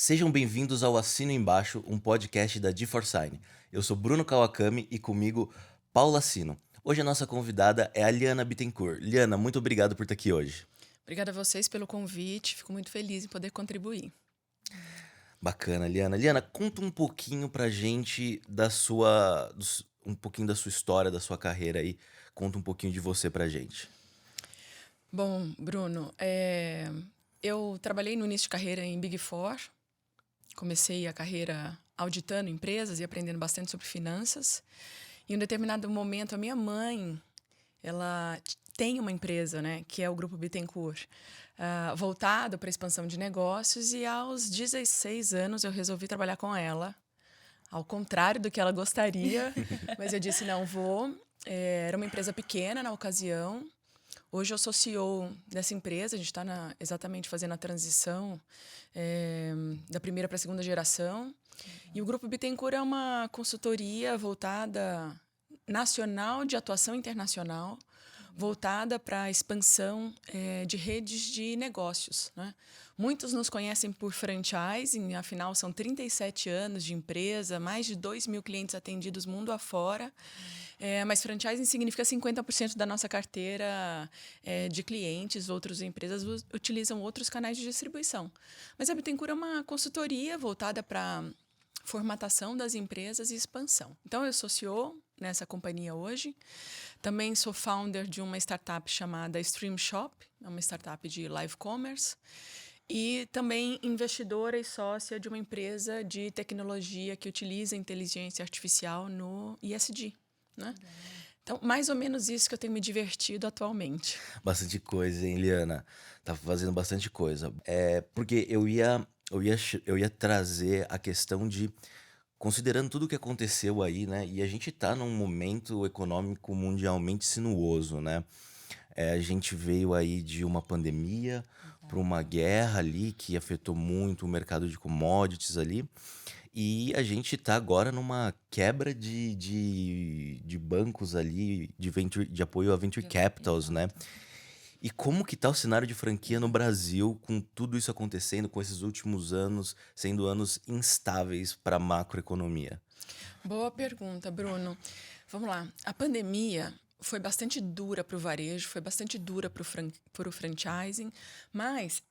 Sejam bem-vindos ao Assino Embaixo, um podcast da G4Sign. Eu sou Bruno Kawakami e comigo Paula Assino. Hoje a nossa convidada é a Liana Bittencourt. Liana, muito obrigado por estar aqui hoje. Obrigada a vocês pelo convite, fico muito feliz em poder contribuir. Bacana, Liana. Liana, conta um pouquinho pra gente um pouquinho da sua história, da sua carreira aí. Conta um pouquinho de você pra gente. Bom, Bruno, eu trabalhei no início de carreira em Big Four, comecei a carreira auditando empresas e aprendendo bastante sobre finanças. Em um determinado momento, a minha mãe, ela tem uma empresa, né, que é o Grupo Bittencourt, voltado para a expansão de negócios, e aos 16 anos eu resolvi trabalhar com ela, ao contrário do que ela gostaria, mas eu disse, não, vou. Era uma empresa pequena na ocasião. Hoje eu sou CEO dessa empresa, a gente está exatamente fazendo a transição da primeira para a segunda geração. E o Grupo Bittencourt é uma consultoria voltada nacional de atuação internacional, voltada para a expansão de redes de negócios, né? Muitos nos conhecem por franchising, afinal são 37 anos de empresa, mais de 2.000 clientes atendidos mundo afora. Mas franchising significa 50% da nossa carteira de clientes. Outras empresas utilizam outros canais de distribuição. Mas a Bittencourt é uma consultoria voltada para formatação das empresas e expansão. Então, eu sou CEO nessa companhia hoje. Também sou founder de uma startup chamada Stream Shop, é uma startup de live commerce. E também investidora e sócia de uma empresa de tecnologia que utiliza inteligência artificial no ESG, né? Então, mais ou menos isso que eu tenho me divertido atualmente. Bastante coisa, hein, Liana? Tá fazendo bastante coisa. Porque eu ia trazer a questão de, considerando tudo o que aconteceu aí, né? E a gente tá num momento econômico mundialmente sinuoso, né? A gente veio aí de uma pandemia para uma guerra ali que afetou muito o mercado de commodities ali. E a gente tá agora numa quebra de bancos ali, de apoio a venture capitals, né? Exato. E como que tá o cenário de franquia no Brasil com tudo isso acontecendo, com esses últimos anos sendo anos instáveis para a macroeconomia? Boa pergunta, Bruno. Vamos lá. A pandemia foi bastante dura para o varejo, foi bastante dura para o franchising, mas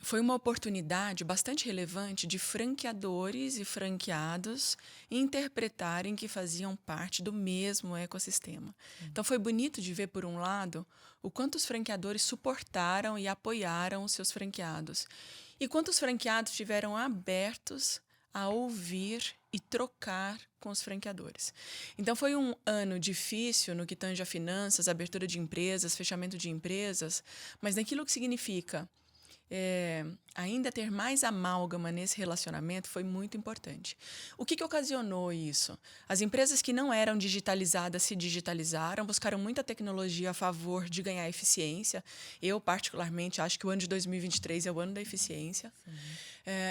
foi uma oportunidade bastante relevante de franqueadores e franqueados interpretarem que faziam parte do mesmo ecossistema. Então foi bonito de ver, por um lado, o quanto os franqueadores suportaram e apoiaram os seus franqueados, e quanto os franqueados estiveram abertos a ouvir e trocar com os franqueadores. Então foi um ano difícil no que tange a finanças, abertura de empresas, fechamento de empresas, mas naquilo que significa ainda ter mais amálgama nesse relacionamento foi muito importante. O que ocasionou isso? As empresas que não eram digitalizadas se digitalizaram, buscaram muita tecnologia a favor de ganhar eficiência. Eu, particularmente, acho que o ano de 2023 é o ano da eficiência.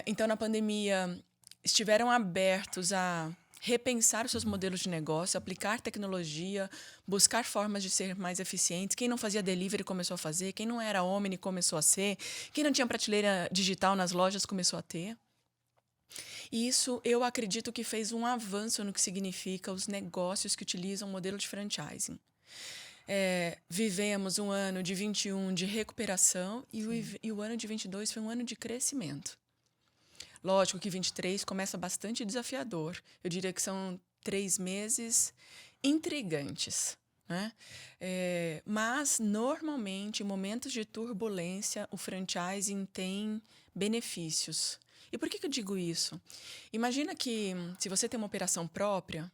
Então, na pandemia, estiveram abertos a repensar os seus modelos de negócio, aplicar tecnologia, buscar formas de ser mais eficientes. Quem não fazia delivery começou a fazer, quem não era omni começou a ser, quem não tinha prateleira digital nas lojas começou a ter. E isso eu acredito que fez um avanço no que significa os negócios que utilizam o modelo de franchising. Vivemos um ano de 21 de recuperação e o ano de 22 foi um ano de crescimento. Lógico que 23 começa bastante desafiador. Eu diria que são 3 meses intrigantes, né? Mas, normalmente, em momentos de turbulência, o franchising tem benefícios. E por que eu digo isso? Imagina que, se você tem uma operação própria,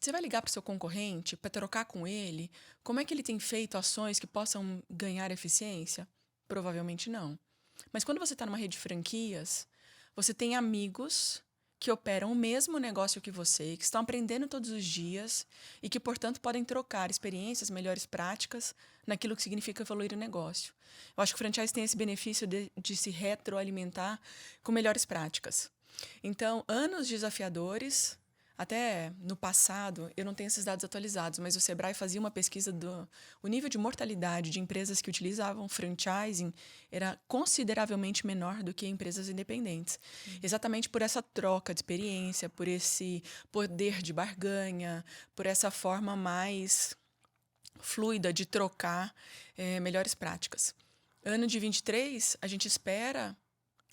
você vai ligar para o seu concorrente para trocar com ele. Como é que ele tem feito ações que possam ganhar eficiência? Provavelmente não. Mas quando você está numa rede de franquias, você tem amigos que operam o mesmo negócio que você, que estão aprendendo todos os dias e que, portanto, podem trocar experiências, melhores práticas naquilo que significa evoluir o negócio. Eu acho que o franchise tem esse benefício de se retroalimentar com melhores práticas. Então, anos desafiadores, Até no passado, eu não tenho esses dados atualizados, mas o Sebrae fazia uma pesquisa o nível de mortalidade de empresas que utilizavam franchising era consideravelmente menor do que empresas independentes. Exatamente por essa troca de experiência, por esse poder de barganha, por essa forma mais fluida de trocar melhores práticas. Ano de 23, a gente espera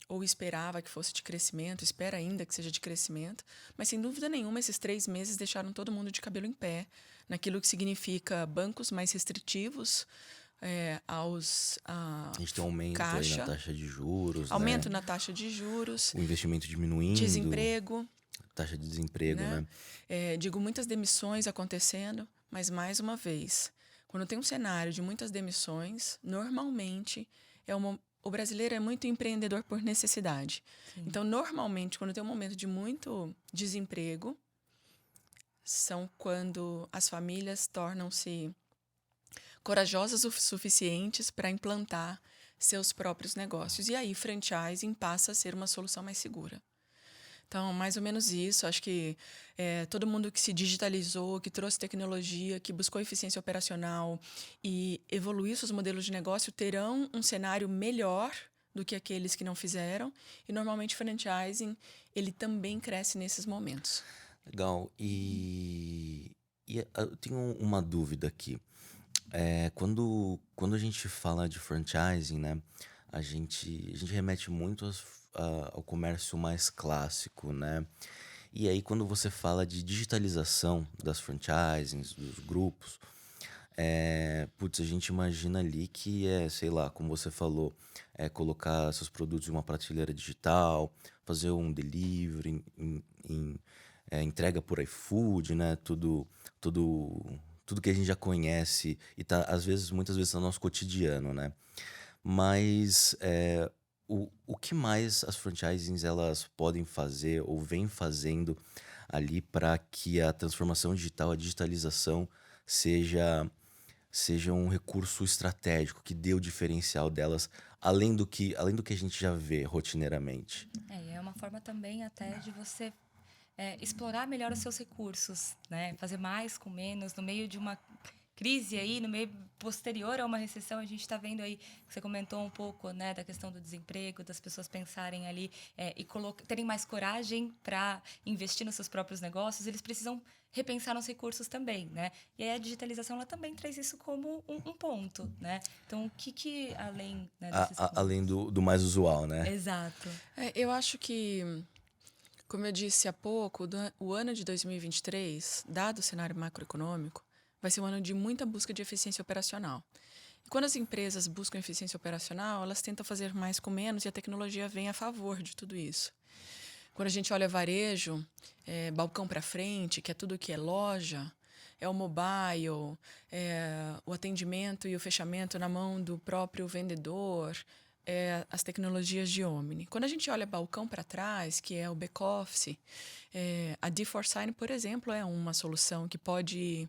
ou esperava que fosse de crescimento, espera ainda que seja de crescimento, mas sem dúvida nenhuma esses 3 meses deixaram todo mundo de cabelo em pé, naquilo que significa bancos mais restritivos A gente tem um aumento aí na caixa, taxa de juros, aumento né? na taxa de juros, O investimento diminuindo, desemprego, taxa de desemprego, né? né? Digo, muitas demissões acontecendo, mas mais uma vez, quando tem um cenário de muitas demissões, normalmente o brasileiro é muito empreendedor por necessidade. Sim. Então, normalmente, quando tem um momento de muito desemprego, são quando as famílias tornam-se corajosas o suficientes para implantar seus próprios negócios. E aí, franchising passa a ser uma solução mais segura. Então, mais ou menos isso. Acho que todo mundo que se digitalizou, que trouxe tecnologia, que buscou eficiência operacional e evoluiu seus modelos de negócio terão um cenário melhor do que aqueles que não fizeram. E, normalmente, franchising, ele também cresce nesses momentos. Legal. E eu tenho uma dúvida aqui. Quando a gente fala de franchising, né, a gente remete muito ao comércio mais clássico, né? E aí, quando você fala de digitalização das franchisings, dos grupos, putz, a gente imagina ali que sei lá, como você falou, colocar seus produtos em uma prateleira digital, fazer um delivery, entrega por iFood, né? Tudo que a gente já conhece e tá, muitas vezes, no nosso cotidiano, né? Mas o que mais as franchisings elas podem fazer ou vêm fazendo ali para que a transformação digital, a digitalização seja um recurso estratégico que dê o diferencial delas, além do que a gente já vê rotineiramente? É uma forma também até de você explorar melhor os seus recursos, né? Fazer mais com menos, no meio de uma crise aí, no meio posterior a uma recessão, a gente está vendo aí, você comentou um pouco, né, da questão do desemprego, das pessoas pensarem ali e terem mais coragem para investir nos seus próprios negócios, eles precisam repensar nos recursos também, né? E aí a digitalização ela também traz isso como um ponto, né? Então, o que além, né, desses pontos? Além do mais usual, né? Exato. Eu acho que, como eu disse há pouco, o ano de 2023, dado o cenário macroeconômico, vai ser um ano de muita busca de eficiência operacional. E quando as empresas buscam eficiência operacional, elas tentam fazer mais com menos e a tecnologia vem a favor de tudo isso. Quando a gente olha varejo, balcão para frente, que é tudo que é loja, é o mobile, o atendimento e o fechamento na mão do próprio vendedor, as tecnologias de Omni. Quando a gente olha balcão para trás, que é o back-office, a D4Sign, por exemplo, é uma solução que pode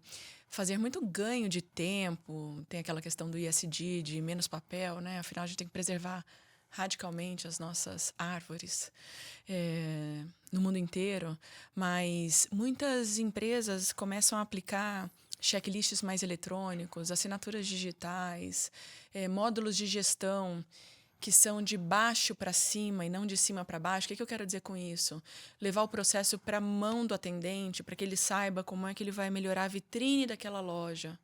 fazer muito ganho de tempo. Tem aquela questão do ESG, de menos papel, né? Afinal, a gente tem que preservar radicalmente as nossas árvores no mundo inteiro. Mas muitas empresas começam a aplicar checklists mais eletrônicos, assinaturas digitais, módulos de gestão que são de baixo para cima e não de cima para baixo. O que eu quero dizer com isso? Levar o processo para a mão do atendente, para que ele saiba como é que ele vai melhorar a vitrine daquela loja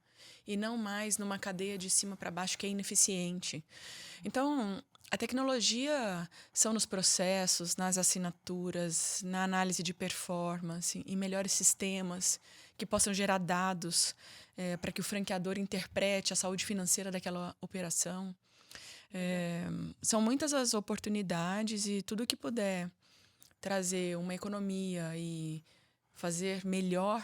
e não mais numa cadeia de cima para baixo que é ineficiente. Então, a tecnologia são nos processos, nas assinaturas, na análise de performance, em melhores sistemas que possam gerar dados para que o franqueador interprete a saúde financeira daquela operação. São muitas as oportunidades e tudo que puder trazer uma economia e fazer melhor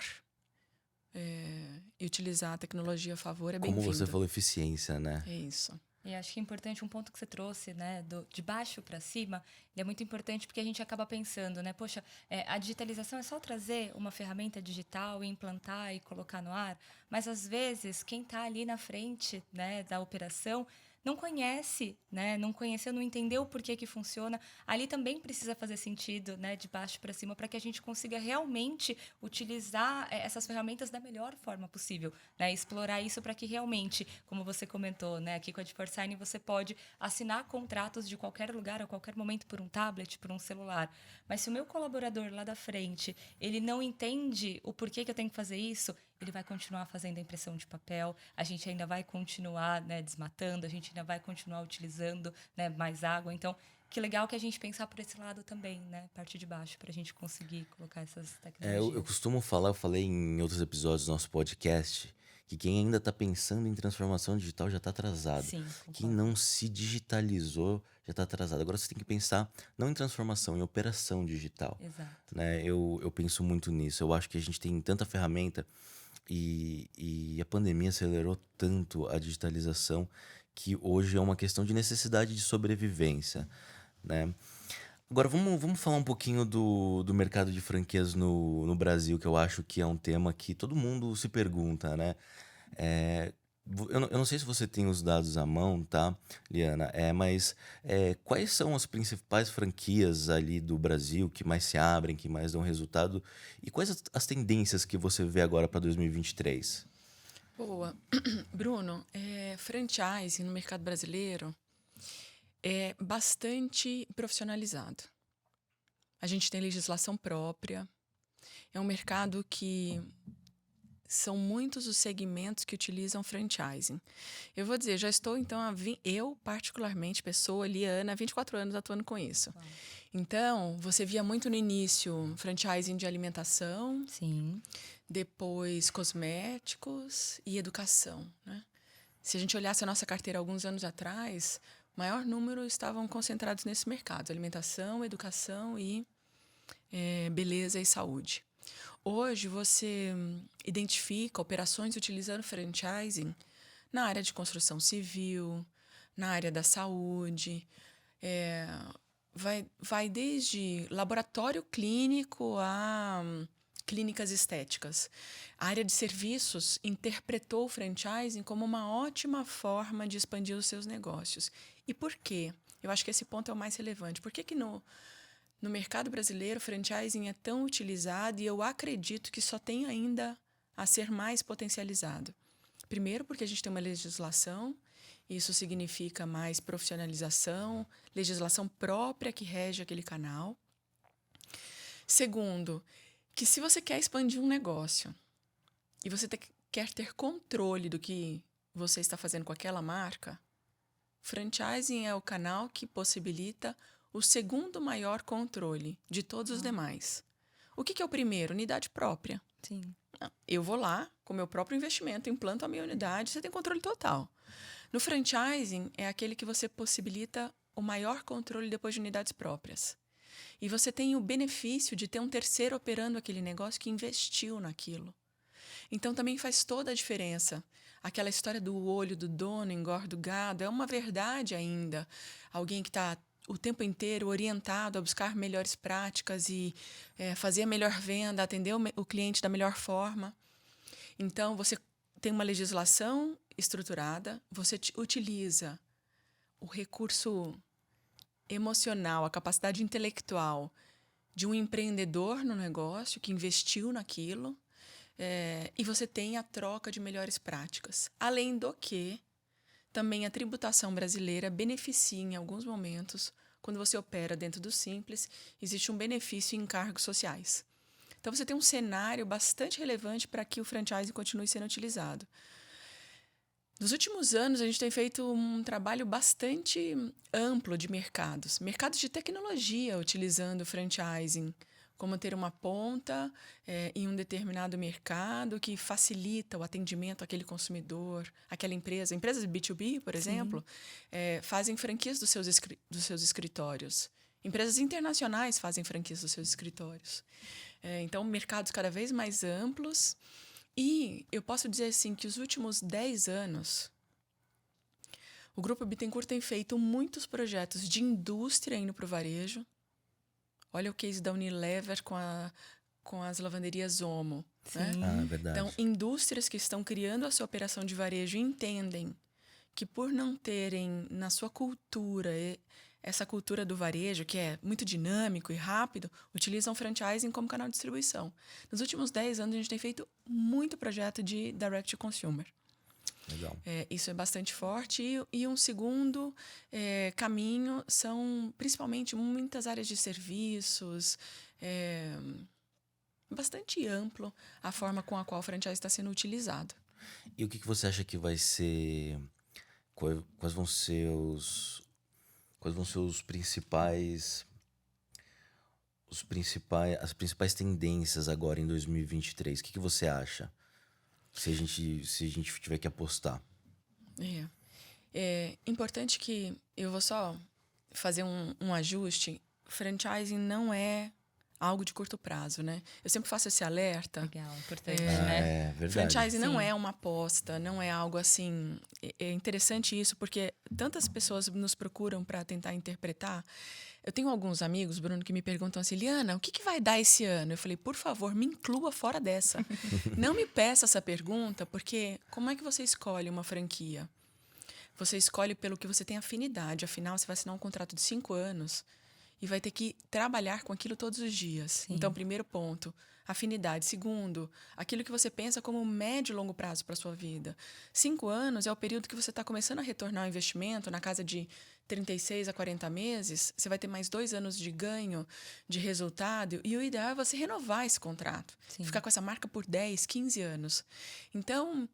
e utilizar a tecnologia a favor é bem-vindo. Como você falou, eficiência, né? É isso. E acho que é importante um ponto que você trouxe, né, de baixo para cima, ele é muito importante porque a gente acaba pensando, né, poxa, a digitalização é só trazer uma ferramenta digital e implantar e colocar no ar, mas às vezes quem está ali na frente, né, da operação não conhece, né? Não conheceu, não entendeu o porquê que funciona. Ali também precisa fazer sentido, né? De baixo para cima, para que a gente consiga realmente utilizar essas ferramentas da melhor forma possível, né? Explorar isso para que realmente, como você comentou, né? Aqui com a DeForsign você pode assinar contratos de qualquer lugar, a qualquer momento, por um tablet, por um celular. Mas se o meu colaborador lá da frente, ele não entende o porquê que eu tenho que fazer isso, ele vai continuar fazendo a impressão de papel, a gente ainda vai continuar, né, desmatando, a gente ainda vai continuar utilizando, né, mais água. Então, que legal que a gente pensar por esse lado também, né, parte de baixo, para a gente conseguir colocar essas Eu tecnologias. costumo falar, eu falei em outros episódios do nosso podcast, que quem ainda está pensando em transformação digital já está atrasado. Sim, Quem concordo. não se digitalizou já está atrasado. Agora você tem que pensar não em transformação, em operação digital. Exato. Né? Eu penso muito nisso. Eu acho que a gente tem tanta ferramenta e a pandemia acelerou tanto a digitalização que hoje é uma questão de necessidade de sobrevivência, né? Agora vamos falar um pouquinho do mercado de franquias no Brasil, que eu acho que é um tema que todo mundo se pergunta, né? É, eu não sei se você tem os dados à mão, tá, Liana? Mas quais são as principais franquias ali do Brasil que mais se abrem, que mais dão resultado? E quais as tendências que você vê agora para 2023? Boa. Bruno, franchising no mercado brasileiro é bastante profissionalizado. A gente tem legislação própria. É um mercado que são muitos os segmentos que utilizam franchising. Eu vou dizer, já estou então, eu particularmente, pessoa, Liana, há 24 anos atuando com isso. Uau. Então, você via muito no início franchising de alimentação, Sim. depois cosméticos e educação, né? Se a gente olhasse a nossa carteira alguns anos atrás, o maior número estavam concentrados nesses mercados: alimentação, educação e beleza e saúde. Hoje você identifica operações utilizando franchising na área de construção civil, na área da saúde, vai desde laboratório clínico a clínicas estéticas. A área de serviços interpretou o franchising como uma ótima forma de expandir os seus negócios. E por quê? Eu acho que esse ponto é o mais relevante. Por que que no mercado brasileiro o franchising é tão utilizado e eu acredito que só tem ainda a ser mais potencializado? Primeiro, porque a gente tem uma legislação, isso significa mais profissionalização, legislação própria que rege aquele canal. Segundo, que se você quer expandir um negócio e você quer ter controle do que você está fazendo com aquela marca, franchising é o canal que possibilita o segundo maior controle de todos os demais. O que é o primeiro? Unidade própria. Sim. Eu vou lá, com o meu próprio investimento, implanto a minha unidade, você tem controle total. No franchising, é aquele que você possibilita o maior controle depois de unidades próprias. E você tem o benefício de ter um terceiro operando aquele negócio que investiu naquilo. Então, também faz toda a diferença. Aquela história do olho do dono engorda o gado é uma verdade ainda. Alguém que está o tempo inteiro orientado a buscar melhores práticas e fazer a melhor venda, atender o cliente da melhor forma. Então, você tem uma legislação estruturada, você utiliza o recurso emocional, a capacidade intelectual de um empreendedor no negócio que investiu naquilo, e você tem a troca de melhores práticas. Além do que, também a tributação brasileira beneficia em alguns momentos, quando você opera dentro do Simples, existe um benefício em encargos sociais. Então, você tem um cenário bastante relevante para que o franchising continue sendo utilizado. Nos últimos anos, a gente tem feito um trabalho bastante amplo de mercados. Mercados de tecnologia utilizando o franchising, como ter uma ponta em um determinado mercado que facilita o atendimento àquele consumidor, àquela empresa. Empresas B2B, por exemplo, fazem franquias dos seus escritórios. Empresas internacionais fazem franquias dos seus escritórios. Então, mercados cada vez mais amplos. E eu posso dizer assim que os últimos 10 anos, o Grupo Bittencourt tem feito muitos projetos de indústria indo para o varejo. Olha o case da Unilever com as lavanderias Omo. Né? Ah, é verdade. Então, indústrias que estão criando a sua operação de varejo entendem que por não terem na sua cultura essa cultura do varejo, que é muito dinâmico e rápido, utilizam franchising como canal de distribuição. Nos últimos 10 anos, a gente tem feito muito projeto de direct to consumer. Legal. Isso é bastante forte. E um segundo caminho são, principalmente, muitas áreas de serviços. Bastante amplo a forma com a qual o franchise está sendo utilizado. E o que você acha que vai ser... Quais vão ser os principais... as principais tendências agora em 2023? O que você acha? Se a gente tiver que apostar. É importante que eu vou só fazer um ajuste. Franchising não é algo de curto prazo, né? Eu sempre faço esse alerta. Legal, importante, né? É verdade. Franchising não é uma aposta, não é algo assim... É interessante isso, porque tantas pessoas nos procuram para tentar interpretar. Eu tenho alguns amigos, Bruno, que me perguntam assim, Liana, o que vai dar esse ano? Eu falei, por favor, me inclua fora dessa. Não me peça essa pergunta, porque como é que você escolhe uma franquia? Você escolhe pelo que você tem afinidade. Afinal, você vai assinar um contrato de 5 anos e vai ter que trabalhar com aquilo todos os dias. Sim. Então, primeiro ponto, afinidade. Segundo, aquilo que você pensa como médio e longo prazo para a sua vida. 5 anos é o período que você está começando a retornar o investimento na casa de 36 a 40 meses. Você vai ter mais 2 anos de ganho, de resultado. E o ideal é você renovar esse contrato. Sim. Ficar com essa marca por 10, 15 anos. Então,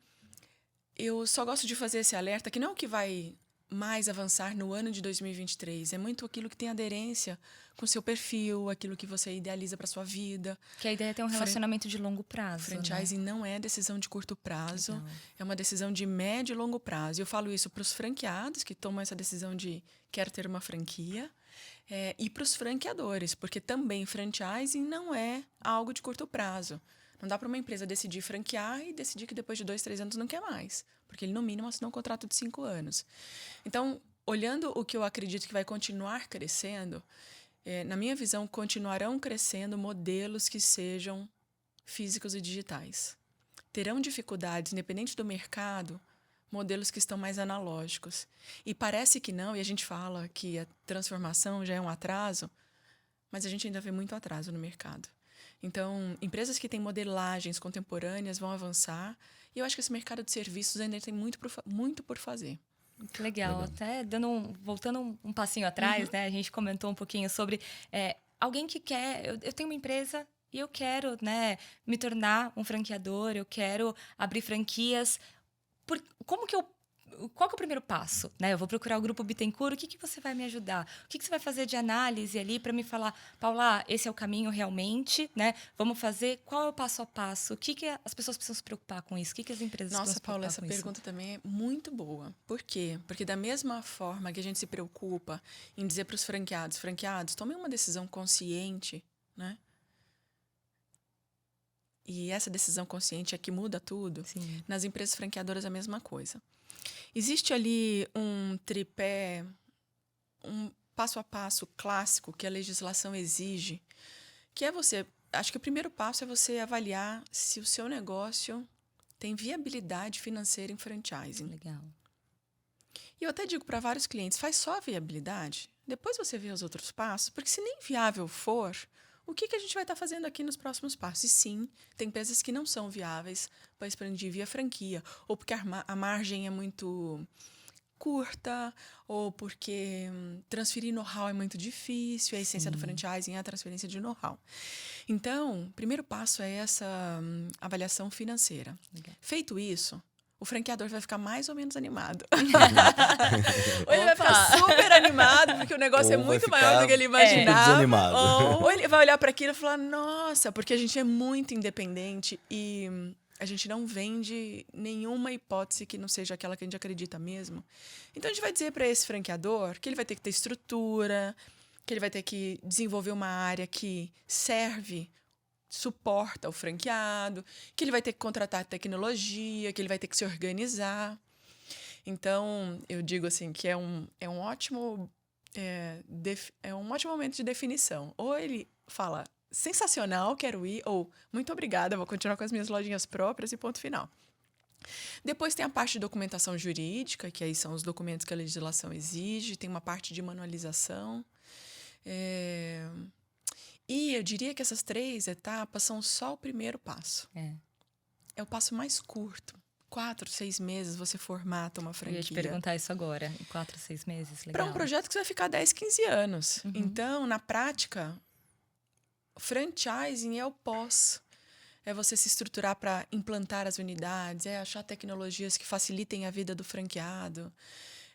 eu só gosto de fazer esse alerta que não é o que vai mais avançar no ano de 2023. É muito aquilo que tem aderência com o seu perfil, aquilo que você idealiza para sua vida. Que a ideia é ter um relacionamento de longo prazo. Franchising, né? Não é decisão de curto prazo, Legal. É uma decisão de médio e longo prazo. Eu falo isso para os franqueados que tomam essa decisão de quero ter uma franquia, e para os franqueadores, porque também franchising não é algo de curto prazo. Não dá para uma empresa decidir franquear e decidir que depois de 2, 3 anos não quer mais, porque ele, no mínimo, assinou um contrato de 5 anos. Então, olhando o que eu acredito que vai continuar crescendo, na minha visão, continuarão crescendo modelos que sejam físicos e digitais. Terão dificuldades, independente do mercado, modelos que estão mais analógicos. E parece que não, e a gente fala que a transformação já é um atraso, mas a gente ainda vê muito atraso no mercado. Então, empresas que têm modelagens contemporâneas vão avançar. E eu acho que esse mercado de serviços ainda tem muito por fazer. Que legal. Até voltando um passinho atrás, né? A gente comentou um pouquinho sobre alguém que quer... Eu tenho uma empresa e eu quero, né, me tornar um franqueador, eu quero abrir franquias. Qual que é o primeiro passo? Né? Eu vou procurar o Grupo Bittencourt, o que você vai me ajudar? O que você vai fazer de análise ali para me falar, Paula, esse é o caminho realmente, né? Vamos fazer, qual é o passo a passo? O que as pessoas precisam se preocupar com isso? O que as empresas precisam se preocupar com isso? Nossa, Paula, essa pergunta também é muito boa. Por quê? Porque da mesma forma que a gente se preocupa em dizer para os franqueados, tomem uma decisão consciente, né? E essa decisão consciente é que muda tudo. Sim. Nas empresas franqueadoras é a mesma coisa. Existe ali um tripé, um passo a passo clássico que a legislação exige, que é você... Acho que o primeiro passo é você avaliar se o seu negócio tem viabilidade financeira em franchising. Legal. E eu até digo para vários clientes, faz só a viabilidade, depois você vê os outros passos, porque se nem viável for, o que a gente vai estar fazendo aqui nos próximos passos? E sim, tem empresas que não são viáveis para expandir via franquia, ou porque a margem é muito curta, ou porque transferir know-how é muito difícil, a essência do franchising é a transferência de know-how. Então, o primeiro passo é essa avaliação financeira. Legal. Feito isso, o franqueador vai ficar mais ou menos animado. Ou ele vai ficar super animado, porque o negócio é muito maior do que ele imaginava. Desanimado. Ou ele vai olhar para aquilo e falar, nossa, porque a gente é muito independente e a gente não vende nenhuma hipótese que não seja aquela que a gente acredita mesmo. Então, a gente vai dizer para esse franqueador que ele vai ter que ter estrutura, que ele vai ter que desenvolver uma área que suporta o franqueado, que ele vai ter que contratar tecnologia, que ele vai ter que se organizar. Então, eu digo assim que é um ótimo momento de definição. Ou ele fala, sensacional, quero ir, ou muito obrigada, vou continuar com as minhas lojinhas próprias e ponto final. Depois tem a parte de documentação jurídica, que aí são os documentos que a legislação exige, tem uma parte de manualização. É, E eu diria que essas 3 etapas são só o primeiro passo. É o passo mais curto. 4, 6 meses você formata uma Eu ia te franquia. perguntar isso agora, em 4, 6 meses, Para legal. um projeto que você vai ficar 10, 15 anos. Então, na prática, franchising é o pós. É você se estruturar para implantar as unidades, é achar tecnologias que facilitem a vida do franqueado,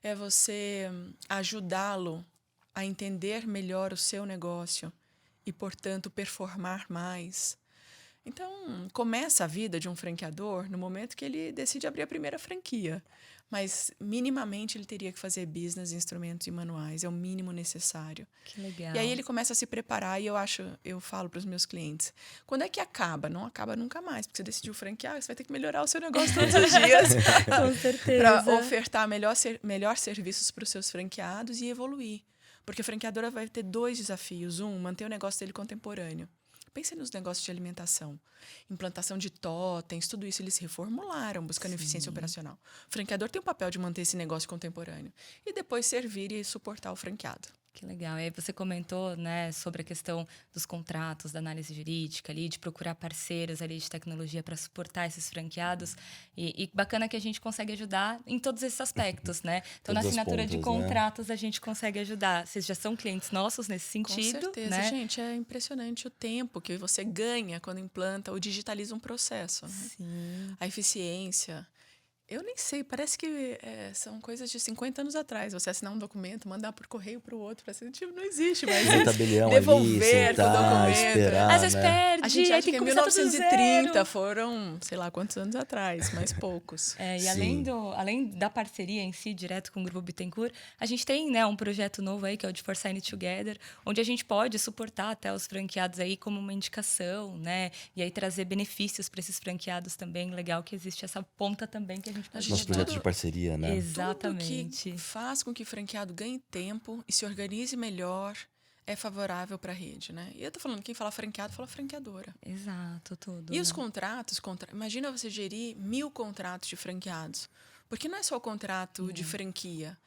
é você ajudá-lo a entender melhor o seu negócio e, portanto, performar mais. Então, começa a vida de um franqueador no momento que ele decide abrir a primeira franquia. Mas, minimamente, ele teria que fazer business, instrumentos e manuais. É o mínimo necessário. Que legal. E aí ele começa a se preparar e eu falo para os meus clientes, quando é que acaba? Não acaba nunca mais, porque você decidiu franquear, você vai ter que melhorar o seu negócio todos os dias. Com certeza. Para ofertar melhor serviços para os seus franqueados e evoluir. Porque a franqueadora vai ter 2 desafios. Manter o negócio dele contemporâneo. Pense nos negócios de alimentação, implantação de totens, tudo isso eles reformularam, buscando eficiência operacional. O franqueador tem o papel de manter esse negócio contemporâneo e depois servir e suportar o franqueado. Que legal. E aí você comentou, né, sobre a questão dos contratos, da análise jurídica ali, de procurar parceiros ali de tecnologia para suportar esses franqueados. E bacana que a gente consegue ajudar em todos esses aspectos, né? Então, na Todas as assinatura de pontas, né? contratos, a gente consegue ajudar. Vocês já são clientes nossos nesse sentido, Com certeza, né? gente, é impressionante o tempo que você ganha quando implanta ou digitaliza um processo. Né? Sim. A eficiência. Eu nem sei, parece que são coisas de 50 anos atrás. Você assinar um documento, mandar por correio para o outro, parece que tipo, não existe mais. Um tabelião ali, Devolver o sentar, documento. esperar, Às vezes né? perde, A gente acha tem que é que começar tudo do 1930, zero. foram, sei lá quantos anos atrás, mas poucos. E Sim. além da parceria em si, direto com o Grupo Bittencourt, a gente tem, né, um projeto novo aí, que é o de For Sign Together, onde a gente pode suportar até os franqueados aí como uma indicação, né? E aí trazer benefícios para esses franqueados também. Legal que existe essa ponta também que a gente pode gente Nosso tudo- projeto de parceria, né? Exatamente. Tudo que faz com que o franqueado ganhe tempo e se organize melhor é favorável para a rede, né? E eu tô falando, quem fala franqueado, fala franqueadora. Exato, tudo. E os contratos, imagina você gerir 1000 contratos de franqueados. Porque não é só o contrato de franquia,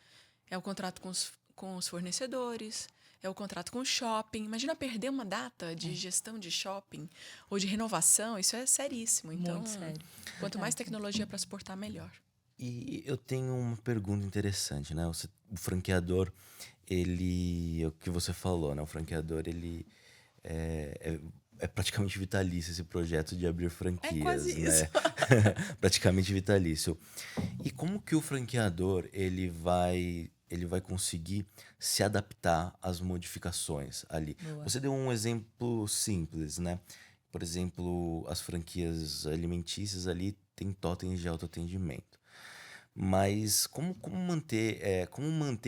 é o contrato com os fornecedores, é o contrato com o shopping. Imagina perder uma data de gestão de shopping ou de renovação, isso é seríssimo. Então, Muito sério. quanto mais tecnologia para suportar, melhor. E eu tenho uma pergunta interessante, né? O franqueador, ele... É o que você falou, né? O franqueador, ele é praticamente vitalício esse projeto de abrir franquias, quase né? isso. Praticamente vitalício. E como que o franqueador, ele vai conseguir se adaptar às modificações ali? Boa. Você deu um exemplo simples, né? Por exemplo, as franquias alimentícias ali têm totens de autoatendimento. Mas como manter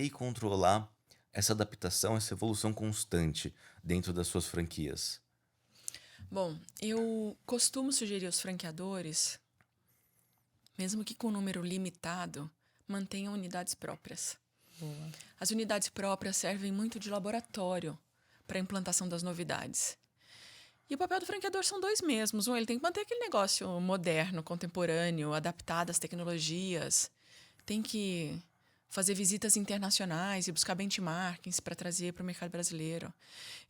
e controlar essa adaptação, essa evolução constante dentro das suas franquias? Bom, eu costumo sugerir aos franqueadores, mesmo que com um número limitado, mantenham unidades próprias. Boa. As unidades próprias servem muito de laboratório para a implantação das novidades. E o papel do franqueador são 2 mesmos. Ele tem que manter aquele negócio moderno, contemporâneo, adaptado às tecnologias. Tem que fazer visitas internacionais e buscar benchmarkings para trazer para o mercado brasileiro.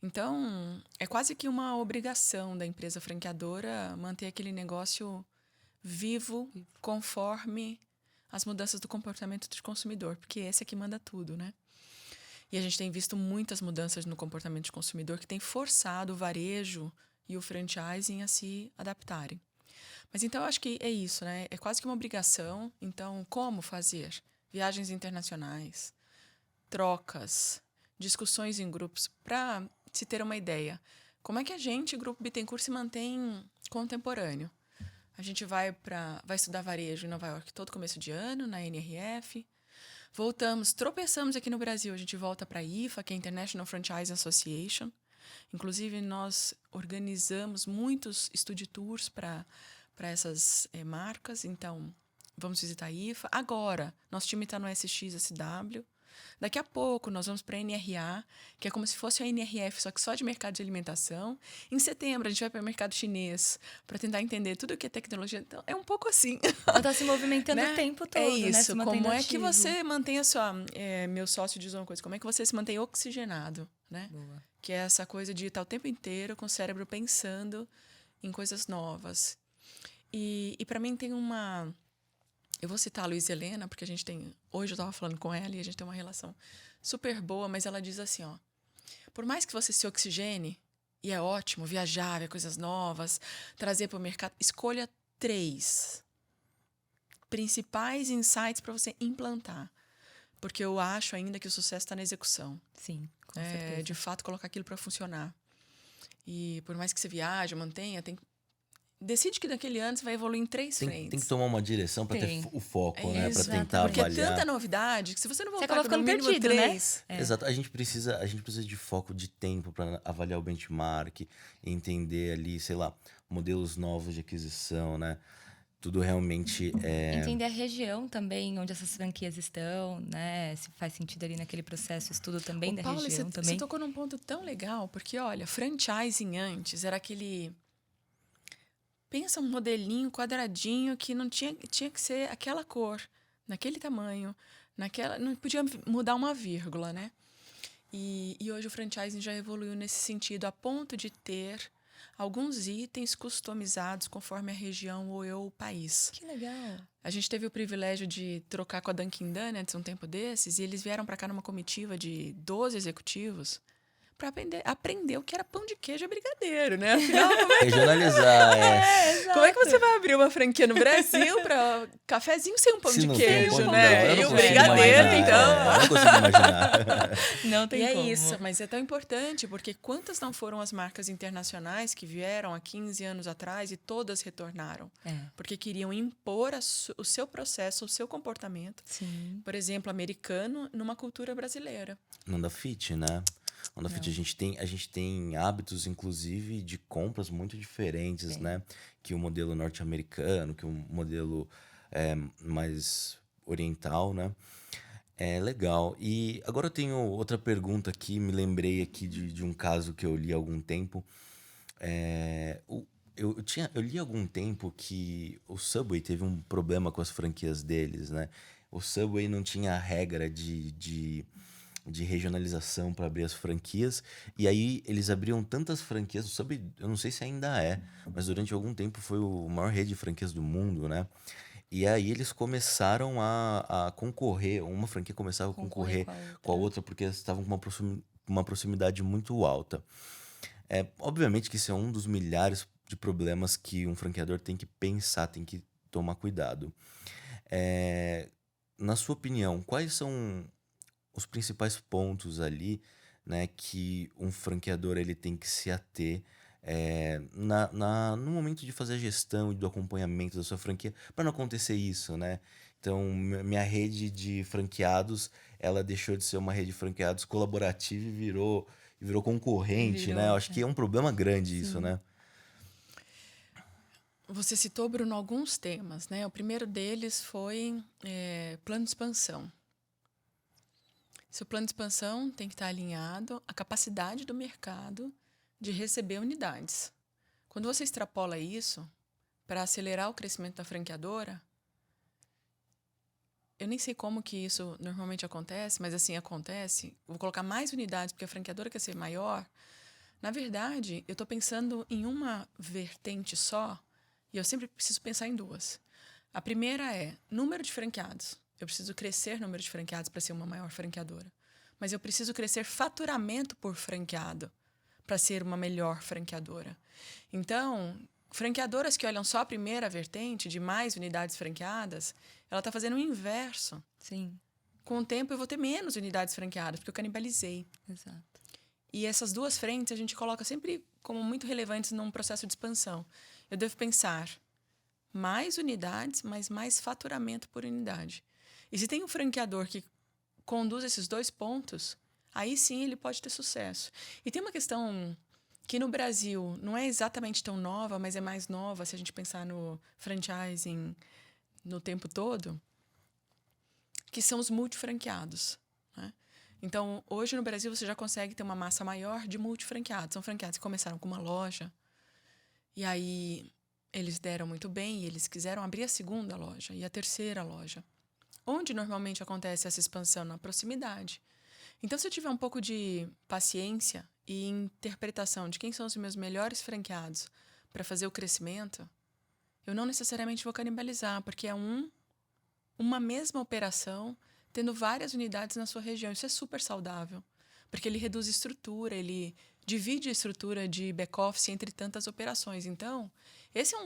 Então, é quase que uma obrigação da empresa franqueadora manter aquele negócio vivo, conforme as mudanças do comportamento do consumidor, porque esse é que manda tudo, né? E a gente tem visto muitas mudanças no comportamento do consumidor que tem forçado o varejo e o franchising a se adaptarem. Mas então eu acho que é isso, né? É quase que uma obrigação. Então, como fazer? Viagens internacionais, trocas, discussões em grupos, para se ter uma ideia. Como é que a gente, Grupo Bittencourt, se mantém contemporâneo? A gente vai estudar varejo em Nova York todo começo de ano, na NRF. Voltamos, tropeçamos aqui no Brasil. A gente volta para a IFA, que é a International Franchise Association. Inclusive, nós organizamos muitos study tours para essas marcas. Então, vamos visitar a IFA. Agora, nosso time está no SXSW. Daqui a pouco nós vamos para a NRA, que é como se fosse a NRF, só que só de mercado de alimentação. Em setembro a gente vai para o mercado chinês para tentar entender tudo o que é tecnologia. Então, é um pouco assim. Ela está se movimentando Né? o tempo todo, É né? isso. Se mantendo Como é que ativo. você mantém a sua... meu sócio diz uma coisa. Como é que você se mantém oxigenado, né? Boa. Que é essa coisa de estar o tempo inteiro com o cérebro pensando em coisas novas. E para mim tem uma... Eu vou citar a Luísa Helena, porque a gente tem... Hoje eu estava falando com ela e a gente tem uma relação super boa, mas ela diz assim, ó... Por mais que você se oxigene, e é ótimo viajar, ver coisas novas, trazer para o mercado, escolha 3 principais insights para você implantar. Porque eu acho ainda que o sucesso está na execução. Sim, com certeza. De fato, colocar aquilo para funcionar. E por mais que você viaje, mantenha, decide que naquele ano você vai evoluir em 3 frentes. Tem que tomar uma direção para ter o foco, né? Para tentar Porque avaliar. é tanta novidade que se você não Você voltar acaba com no ficando mínimo perdido, 3... né? Exato, a gente precisa de foco, de tempo para avaliar o benchmark, entender ali, sei lá, modelos novos de aquisição, né? Tudo realmente Entender a região também, onde essas franquias estão, né? Se faz sentido ali naquele processo, estudo também da Paula, região também. Você tocou num ponto tão legal, porque, olha, franchising antes era aquele... Pensa um modelinho quadradinho que não tinha que ser aquela cor, naquele tamanho, não podia mudar uma vírgula, né? E hoje o franchising já evoluiu nesse sentido, a ponto de ter alguns itens customizados conforme a região ou o país. Que legal. A gente teve o privilégio de trocar com a Dunkin' Donuts um tempo desses, e eles vieram para cá numa comitiva de 12 executivos para aprender o que era pão de queijo e brigadeiro, né? Afinal, regionalizar. como é que você vai abrir uma franquia no Brasil para cafezinho sem um pão de queijo, né? Não, e o brigadeiro, então. Eu não consigo imaginar. Não tem como. É isso, mas é tão importante, porque quantas não foram as marcas internacionais que vieram há 15 anos atrás e todas retornaram? Porque queriam impor o seu processo, o seu comportamento. Sim. Por exemplo, americano numa cultura brasileira. Não dá fit, né? Onda Fit, a gente tem hábitos, inclusive, de compras muito diferentes, né? Que o modelo norte-americano, que o modelo mais oriental, né? É legal. E agora eu tenho outra pergunta aqui, me lembrei aqui de um caso que eu li há algum tempo. Eu li há algum tempo que o Subway teve um problema com as franquias deles, né? O Subway não tinha a regra de regionalização para abrir as franquias. E aí eles abriam tantas franquias. O Subway, eu não sei se ainda é, mas durante algum tempo foi o maior rede de franquias do mundo, né? E aí eles começaram a concorrer. Uma franquia começava a concorrer com a outra porque elas estavam com uma proximidade muito alta. Obviamente que isso é um dos milhares de problemas que um franqueador tem que pensar, tem que tomar cuidado. Na sua opinião, quais são os principais pontos ali, né, que um franqueador ele tem que se ater no momento de fazer a gestão e do acompanhamento da sua franquia, para não acontecer isso, né? Então, minha rede de franqueados, ela deixou de ser uma rede de franqueados colaborativa e virou concorrente, né? Eu acho que é um problema grande isso, né? Você citou, Bruno, alguns temas, né? O primeiro deles foi plano de expansão. Seu plano de expansão tem que estar alinhado à capacidade do mercado de receber unidades. Quando você extrapola isso para acelerar o crescimento da franqueadora, eu nem sei como que isso normalmente acontece, mas assim acontece. Vou colocar mais unidades porque a franqueadora quer ser maior. Na verdade, eu estou pensando em uma vertente só e eu sempre preciso pensar em 2. A primeira é número de franqueados. Eu preciso crescer número de franqueados para ser uma maior franqueadora. Mas eu preciso crescer faturamento por franqueado para ser uma melhor franqueadora. Então, franqueadoras que olham só a primeira vertente de mais unidades franqueadas, ela está fazendo o inverso. Sim. Com o tempo, eu vou ter menos unidades franqueadas, porque eu canibalizei. Exato. E essas 2 frentes a gente coloca sempre como muito relevantes num processo de expansão. Eu devo pensar mais unidades, mas mais faturamento por unidade. E se tem um franqueador que conduz esses 2 pontos, aí sim ele pode ter sucesso. E tem uma questão que no Brasil não é exatamente tão nova, mas é mais nova se a gente pensar no franchising no tempo todo, que são os multifranqueados. né? Então, hoje no Brasil, você já consegue ter uma massa maior de multifranqueados. São franqueados que começaram com uma loja, e aí eles deram muito bem, e eles quiseram abrir a segunda loja e a terceira loja. Onde normalmente acontece essa expansão? Na proximidade. Então, se eu tiver um pouco de paciência e interpretação de quem são os meus melhores franqueados para fazer o crescimento, eu não necessariamente vou canibalizar, porque é uma mesma operação tendo várias unidades na sua região. Isso é super saudável, porque ele reduz estrutura, ele divide a estrutura de back-office entre tantas operações. Então, esse é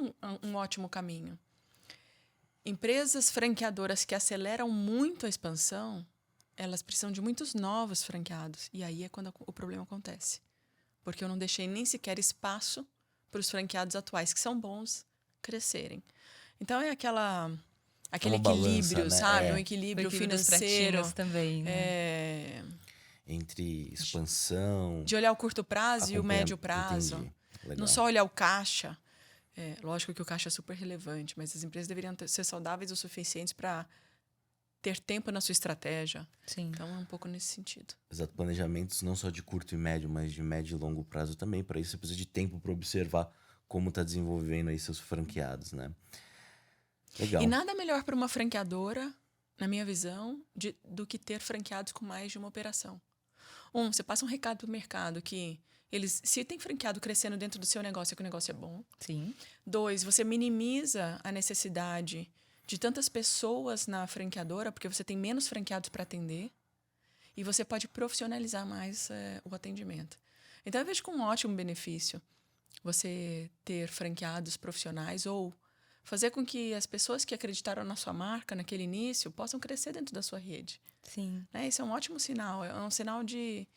um ótimo caminho. Empresas franqueadoras que aceleram muito a expansão, elas precisam de muitos novos franqueados. E aí é quando o problema acontece. Porque eu não deixei nem sequer espaço para os franqueados atuais, que são bons, crescerem. Então, é aquele uma balança, equilíbrio, né? sabe? Um O equilíbrio equilíbrio dos financeiro. pratinhos também, né? Entre expansão, De olhar o curto prazo e o médio acompanhar. prazo. Entendi. Legal. Não só olhar o caixa. Lógico que o caixa é super relevante, mas as empresas deveriam ser saudáveis o suficiente para ter tempo na sua estratégia. Sim. Então, é um pouco nesse sentido. Exato, planejamentos não só de curto e médio, mas de médio e longo prazo também. Para isso, você precisa de tempo para observar como está desenvolvendo aí seus franqueados, né? Legal. E nada melhor para uma franqueadora, na minha visão, do que ter franqueados com mais de uma operação. Você passa um recado para o mercado que se tem franqueado crescendo dentro do seu negócio, é que o negócio é bom. Sim. 2, você minimiza a necessidade de tantas pessoas na franqueadora, porque você tem menos franqueados para atender, e você pode profissionalizar mais o atendimento. Então, eu vejo com um ótimo benefício você ter franqueados profissionais ou fazer com que as pessoas que acreditaram na sua marca naquele início possam crescer dentro da sua rede. Sim. Né? Isso é um ótimo sinal, é um sinal de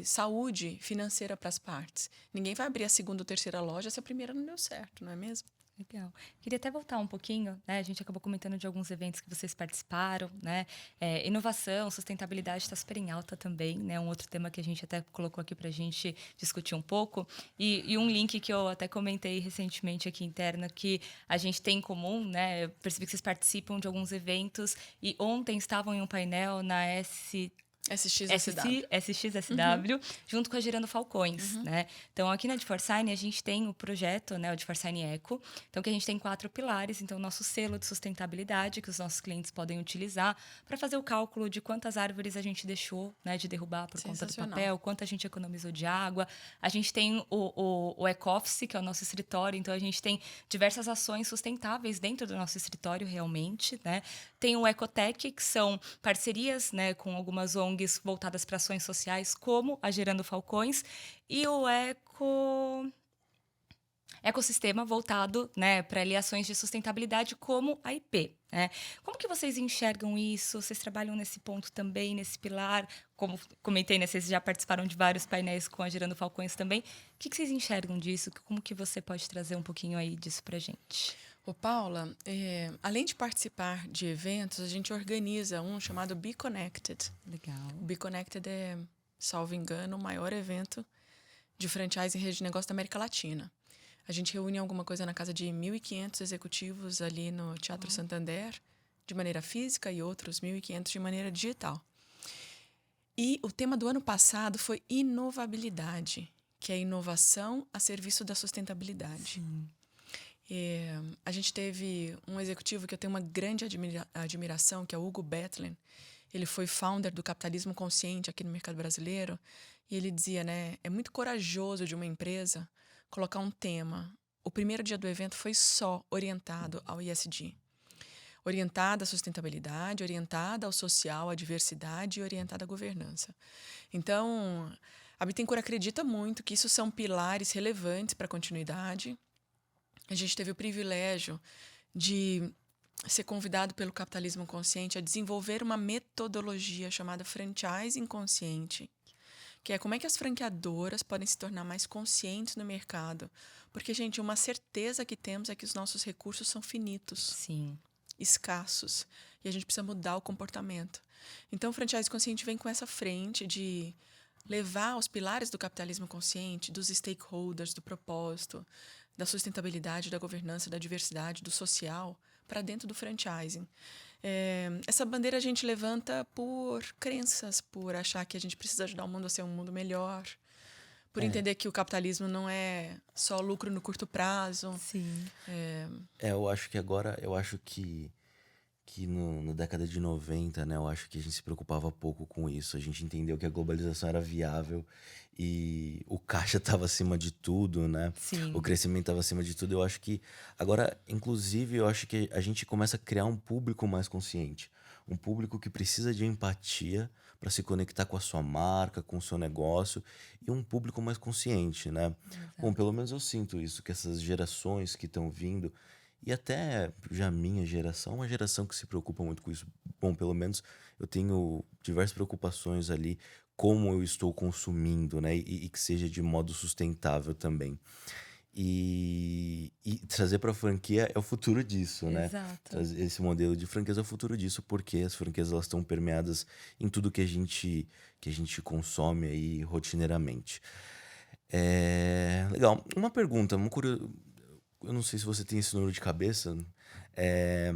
saúde financeira para as partes. Ninguém vai abrir a segunda ou terceira loja se a primeira não deu certo, não é mesmo? Legal. Queria até voltar um pouquinho, né? A gente acabou comentando de alguns eventos que vocês participaram, né? Inovação, sustentabilidade está super em alta também, né? Um outro tema que a gente até colocou aqui para a gente discutir um pouco. E um link que eu até comentei recentemente aqui interno, que a gente tem em comum, né? Eu percebi que vocês participam de alguns eventos e ontem estavam em um painel na SXSW, junto com a Gerando Falcões, né? Então, aqui na DeForsign, a gente tem o projeto, né, o DeForsign Eco, então que a gente tem 4 pilares, então o nosso selo de sustentabilidade, que os nossos clientes podem utilizar para fazer o cálculo de quantas árvores a gente deixou, né, de derrubar por conta do papel, quanto a gente economizou de água. A gente tem o Eco-Office, que é o nosso escritório, então a gente tem diversas ações sustentáveis dentro do nosso escritório, realmente, né? Tem o Ecotech, que são parcerias, né, com algumas ONGs voltadas para ações sociais, como a Gerando Falcões, e o ecossistema voltado, né, para ações de sustentabilidade, como a IP. Né? Como que vocês enxergam isso? Vocês trabalham nesse ponto também, nesse pilar? Como comentei, né, vocês já participaram de vários painéis com a Gerando Falcões também. O que vocês enxergam disso? Como que você pode trazer um pouquinho aí disso para a gente? Paula, além de participar de eventos, a gente organiza um chamado Be Connected. Legal. O Be Connected é, salvo engano, o maior evento de franchise em rede de negócio da América Latina. A gente reúne alguma coisa na casa de 1.500 executivos ali no Teatro Santander, de maneira física, e outros 1.500 de maneira digital. E o tema do ano passado foi inovabilidade, que é inovação a serviço da sustentabilidade. Sim. A gente teve um executivo que eu tenho uma grande admiração, que é o Hugo Bethlen. Ele foi founder do Capitalismo Consciente aqui no mercado brasileiro. E ele dizia, né, é muito corajoso de uma empresa colocar um tema. O primeiro dia do evento foi só orientado ao ESG. Orientada à sustentabilidade, orientada ao social, à diversidade e orientada à governança. Então, a Bittencourt acredita muito que isso são pilares relevantes para a continuidade. A gente teve o privilégio de ser convidado pelo Capitalismo Consciente a desenvolver uma metodologia chamada Franchising Consciente, que é como é que as franqueadoras podem se tornar mais conscientes no mercado. Porque, gente, uma certeza que temos é que os nossos recursos são finitos, Sim, escassos, e a gente precisa mudar o comportamento. Então, o Franchising Consciente vem com essa frente de levar os pilares do capitalismo consciente, dos stakeholders, do propósito, da sustentabilidade, da governança, da diversidade, do social, para dentro do franchising. Essa bandeira a gente levanta por crenças, por achar que a gente precisa ajudar o mundo a ser um mundo melhor, por entender que o capitalismo não é só lucro no curto prazo. Sim. Eu acho que agora, na década de 90, né, eu acho que a gente se preocupava pouco com isso. A gente entendeu que a globalização era viável e o caixa estava acima de tudo, né? Sim. O crescimento estava acima de tudo. Eu acho que agora, inclusive, eu acho que a gente começa a criar um público mais consciente. Um público que precisa de empatia para se conectar com a sua marca, com o seu negócio, e um público mais consciente, né? Bom, pelo menos eu sinto isso, que essas gerações que estão vindo, e até já a minha geração, uma geração que se preocupa muito com isso. Bom, pelo menos eu tenho diversas preocupações ali, como eu estou consumindo, né? E que seja de modo sustentável também. E trazer para a franquia é o futuro disso, né? Exato. Esse modelo de franquias é o futuro disso, porque as franquias elas estão permeadas em tudo que a gente consome aí rotineiramente. Legal. Uma pergunta, eu não sei se você tem esse número de cabeça. É,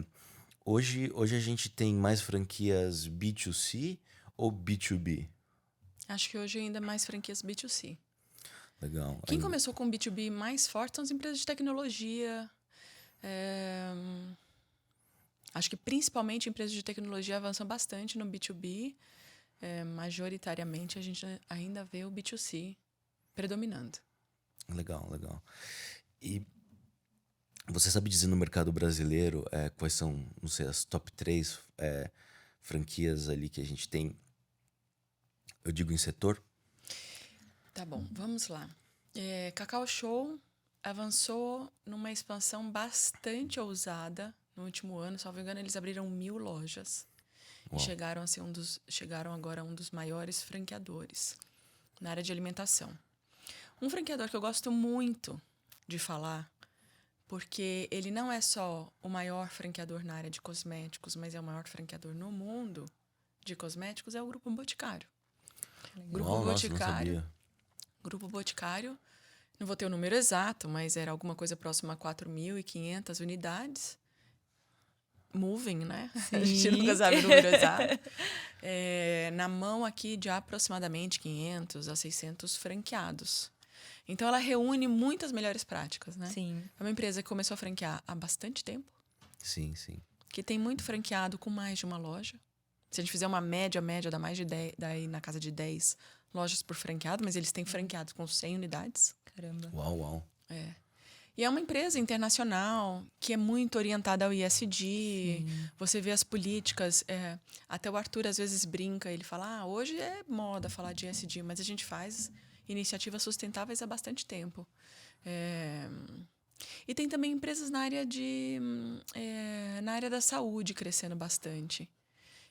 hoje a gente tem mais franquias B2C ou B2B? Acho que hoje ainda mais franquias B2C. Legal. Quem começou com B2B mais forte são as empresas de tecnologia. Acho que principalmente empresas de tecnologia avançam bastante no B2B. Majoritariamente a gente ainda vê o B2C predominando. Legal. E você sabe dizer no mercado brasileiro quais são, não sei, as top 3 franquias ali que a gente tem, eu digo em setor? Tá bom, vamos lá. Cacau Show avançou numa expansão bastante ousada no último ano. Salvo engano, eles abriram 1.000 lojas. Uau. E chegaram agora a um dos maiores franqueadores na área de alimentação. Um franqueador que eu gosto muito de falar, porque ele não é só o maior franqueador na área de cosméticos, mas é o maior franqueador no mundo de cosméticos, é o Grupo Boticário. Uau, nossa, não sabia. Grupo Boticário, não vou ter o número exato, mas era alguma coisa próxima a 4.500 unidades. Moving, né? A gente nunca sabe o número exato. Na mão aqui de aproximadamente 500 a 600 franqueados. Então, ela reúne muitas melhores práticas, né? Sim. É uma empresa que começou a franquear há bastante tempo. Sim. Que tem muito franqueado com mais de uma loja. Se a gente fizer uma média dá mais de 10, daí na casa de 10 lojas por franqueado, mas eles têm franqueados com 100 unidades. Caramba. Uau. E é uma empresa internacional que é muito orientada ao ESG. Sim. Você vê as políticas. Até o Arthur às vezes brinca, ele fala: hoje é moda falar de ESG, mas a gente faz iniciativas sustentáveis há bastante tempo. E tem também empresas na área da saúde crescendo bastante.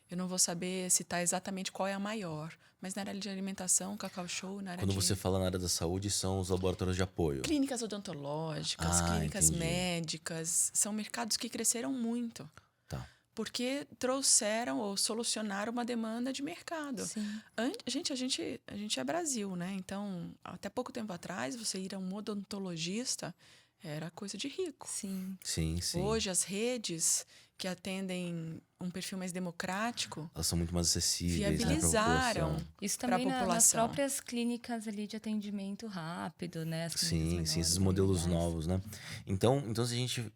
Eu não vou saber citar exatamente qual é a maior, mas na área de alimentação, Cacau Show, na área Quando você fala na área da saúde, são os laboratórios de apoio. clínicas odontológicas, clínicas entendi. médicas, são mercados que cresceram muito. Tá. Porque trouxeram ou solucionaram uma demanda de mercado. Sim. A gente é Brasil, né? Então, até pouco tempo atrás, você ir a um odontologista era coisa de rico. Sim. Sim. Hoje, as redes que atendem um perfil mais democrático Elas são muito mais acessíveis, viabilizaram. né, pra população. Isso Pra também nas população. próprias clínicas ali de atendimento rápido, né? As clínicas Sim, menores, esses modelos unidades. novos, né? Então, se a gente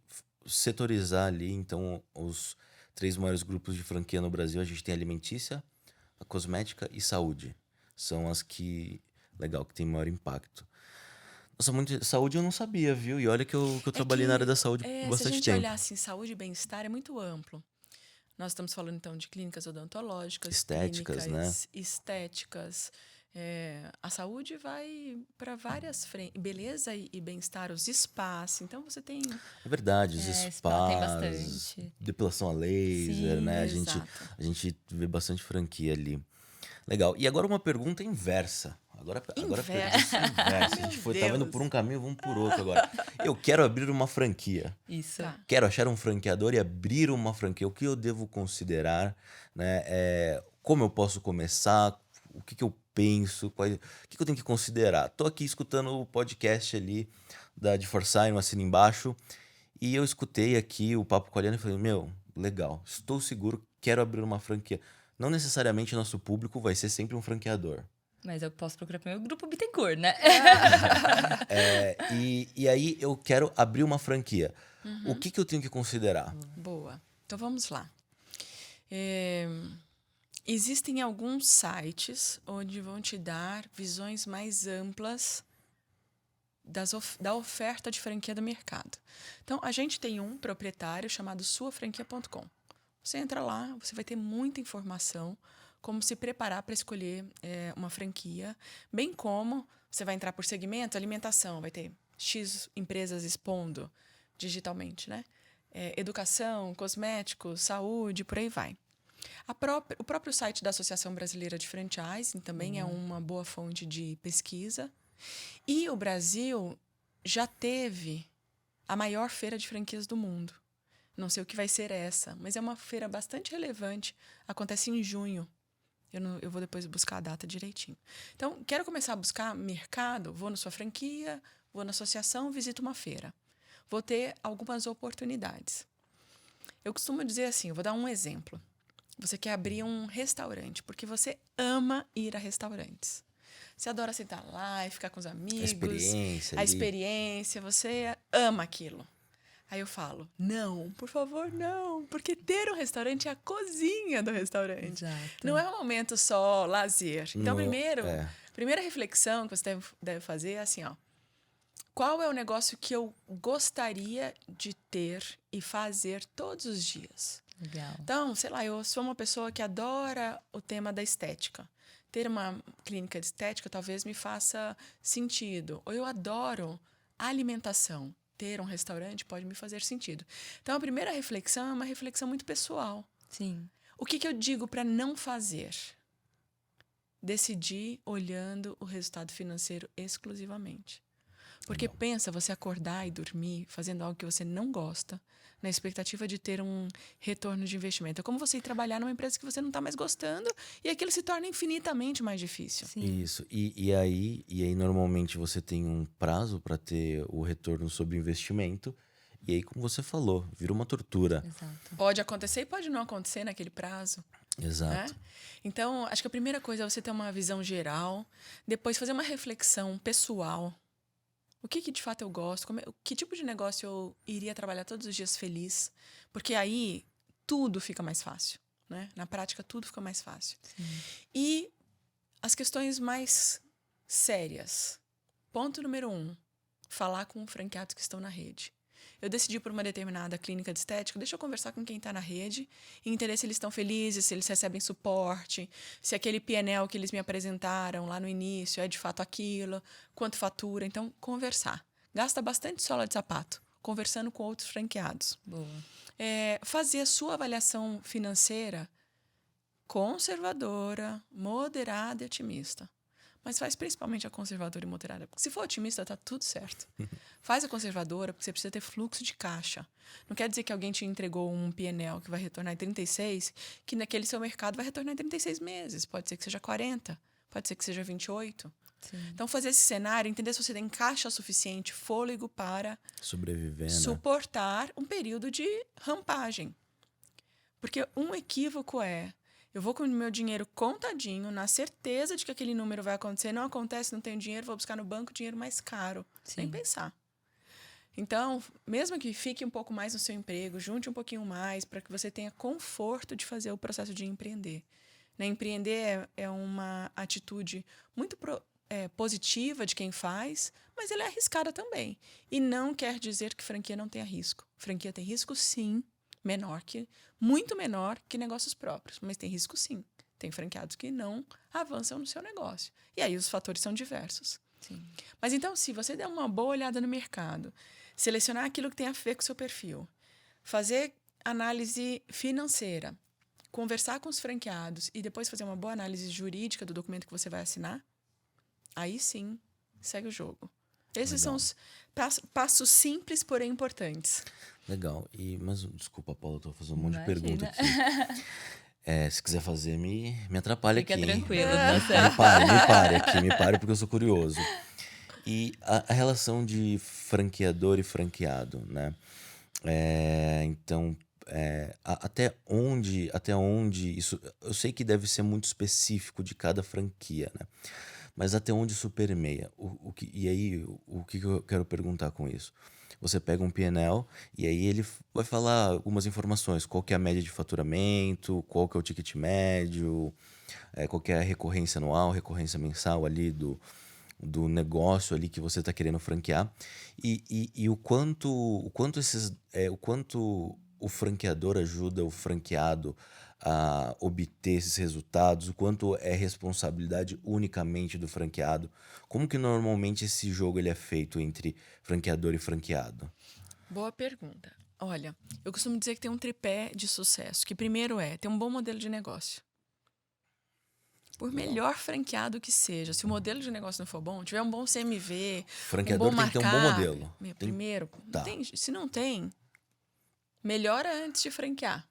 setorizar ali, então, os 3 maiores grupos de franquia no Brasil, a gente tem a alimentícia, a cosmética e saúde. São as que tem maior impacto. Nossa, saúde eu não sabia, viu? E olha que eu trabalhei na área da saúde por se a bastante gente tempo. olhar assim, saúde e bem-estar é muito amplo. Nós estamos falando, então, de clínicas odontológicas, Estéticas, clínicas estéticas. A saúde vai para várias frentes. Beleza e bem-estar, os spas. Então, você tem... É verdade, os spa tem spas, bastante. depilação a laser, Sim, né? exato. A gente vê bastante franquia ali. Legal. E agora uma pergunta inversa. Agora a pergunta inversa. A gente Meu tava indo Deus. por um caminho, vamos por outro agora. Eu quero abrir uma franquia. Isso. Tá. Quero achar um franqueador e abrir uma franquia. O que eu devo considerar, né? Como eu posso começar? O que eu penso? O que eu tenho que considerar? Tô aqui escutando o podcast ali de Forsyth, assina embaixo. E eu escutei aqui o Papo com a Aliana e falei, legal, estou seguro, quero abrir uma franquia. Não necessariamente nosso público vai ser sempre um franqueador. Mas eu posso procurar pro meu grupo Bittencourt, né? E aí eu quero abrir uma franquia. O que eu tenho que considerar? Boa. Então vamos lá. Existem alguns sites onde vão te dar visões mais amplas da oferta de franquia do mercado. Então, a gente tem um proprietário chamado suafranquia.com. Você entra lá, você vai ter muita informação, como se preparar para escolher uma franquia, bem como você vai entrar por segmento, alimentação, vai ter X empresas expondo digitalmente, né? Educação, cosméticos, saúde, por aí vai. O próprio site da Associação Brasileira de Franchising também é uma boa fonte de pesquisa. E o Brasil já teve a maior feira de franquias do mundo. Não sei o que vai ser essa, mas é uma feira bastante relevante. Acontece em junho. Eu vou depois buscar a data direitinho. Então, quero começar a buscar mercado? Vou na sua franquia, vou na associação, visito uma feira. Vou ter algumas oportunidades. Eu costumo dizer assim, eu vou dar um exemplo. Você quer abrir um restaurante, porque você ama ir a restaurantes. Você adora sentar lá e ficar com os amigos. A experiência, você ama aquilo. Aí eu falo, não, por favor, não. Porque ter um restaurante é a cozinha do restaurante. Exato. Não é um momento só lazer. Então, Não, primeira reflexão que você deve fazer é assim, ó. Qual é o negócio que eu gostaria de ter e fazer todos os dias? Legal. Então, sei lá, eu sou uma pessoa que adora o tema da estética. Ter uma clínica de estética talvez me faça sentido. Ou eu adoro alimentação. Ter um restaurante pode me fazer sentido. Então, a primeira reflexão é uma reflexão muito pessoal. Sim. O que eu digo para não fazer? Decidir olhando o resultado financeiro exclusivamente. Porque pensa você acordar e dormir fazendo algo que você não gosta, na expectativa de ter um retorno de investimento. É como você ir trabalhar numa empresa que você não está mais gostando e aquilo se torna infinitamente mais difícil. Sim. Isso. E aí normalmente você tem um prazo para ter o retorno sobre o investimento. E aí, como você falou, vira uma tortura. Exato. Pode acontecer e pode não acontecer naquele prazo. Exato. Né? Então, acho que a primeira coisa é você ter uma visão geral, depois fazer uma reflexão pessoal. O que de fato eu gosto? Que tipo de negócio eu iria trabalhar todos os dias feliz? Porque aí tudo fica mais fácil, né? Na prática, tudo fica mais fácil. Sim. E as questões mais sérias. Ponto número 1. Falar com franqueados que estão na rede. Eu decidi por uma determinada clínica de estética, deixa eu conversar com quem está na rede e entender se eles estão felizes, se eles recebem suporte, se aquele PNL que eles me apresentaram lá no início é de fato aquilo, quanto fatura. Então, conversar. Gasta bastante sola de sapato, conversando com outros franqueados. Boa. Fazer a sua avaliação financeira conservadora, moderada e otimista. Mas faz principalmente a conservadora e moderada. Porque se for otimista, tá tudo certo. Faz a conservadora, porque você precisa ter fluxo de caixa. Não quer dizer que alguém te entregou um PNL que vai retornar em 36, que naquele seu mercado vai retornar em 36 meses. Pode ser que seja 40, pode ser que seja 28. Sim. Então, fazer esse cenário, entender se você tem caixa suficiente, fôlego para Sobreviver, né? suportar um período de rampagem. Porque um equívoco é... Eu vou com o meu dinheiro contadinho, na certeza de que aquele número vai acontecer. Não acontece, não tenho dinheiro, vou buscar no banco dinheiro mais caro. Sem pensar. Então, mesmo que fique um pouco mais no seu emprego, junte um pouquinho mais para que você tenha conforto de fazer o processo de empreender. Né? Empreender é uma atitude muito positiva de quem faz, mas ela é arriscada também. E não quer dizer que franquia não tenha risco. Franquia tem risco, sim. Muito menor que negócios próprios, mas tem risco sim. Tem franqueados que não avançam no seu negócio. E aí os fatores são diversos. Sim. Mas então, se você der uma boa olhada no mercado, selecionar aquilo que tem a ver com o seu perfil, fazer análise financeira, conversar com os franqueados e depois fazer uma boa análise jurídica do documento que você vai assinar, aí sim, segue o jogo. Esses são os passos simples, porém importantes. Legal. Mas desculpa, Paula, eu tô fazendo um monte de pergunta aqui. Se quiser fazer, me atrapalha Fica aqui. tranquilo, Hein? tá certo. Me pare porque eu sou curioso. E a relação de franqueador e franqueado, né? Então, até onde isso... Eu sei que deve ser muito específico de cada franquia, né? Mas até onde isso permeia? E aí, o que eu quero perguntar com isso? Você pega um P&L e aí ele vai falar algumas informações. Qual que é a média de faturamento, qual que é o ticket médio, qual que é a recorrência anual, recorrência mensal ali do negócio ali que você está querendo franquear. E o quanto o franqueador ajuda o franqueado a obter esses resultados, o quanto é responsabilidade unicamente do franqueado. Como que normalmente esse jogo ele é feito entre franqueador e franqueado? Boa pergunta. Olha, eu costumo dizer que tem um tripé de sucesso, que primeiro é ter um bom modelo de negócio. Por melhor franqueado que seja, se o modelo de negócio não for bom, tiver um bom CMV, Franqueador um bom tem que ter um bom markup, modelo. Primeiro, Tá. se não tem, melhora antes de franquear.